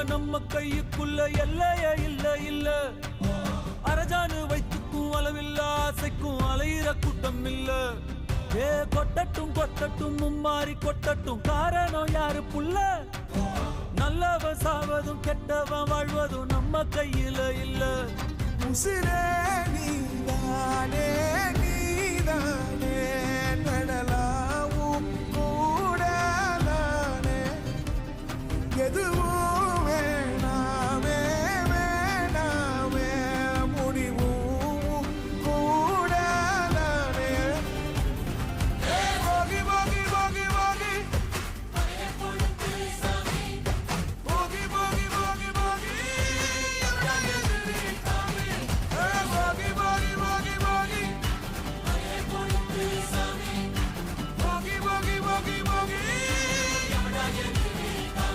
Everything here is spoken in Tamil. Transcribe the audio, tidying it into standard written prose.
நம்ம கையுக்குள்ள எல்லைய இல்ல இல்ல அரஜானு வைத்துக்கும் அளவில்ல ஆசைக்கும் அலையிற கூட்டம் இல்ல ஏ கொட்டட்டும் கொட்டட்டும் மும்மாறி கொட்டட்டும் காரணம் யாரு புள்ள நல்லவன் சாவதும் கெட்டவன் வாழ்வதும் நம்ம கையில இல்ல உசிரே நீதானே நீதானே நடலாவும் கூட நானே எதுவும்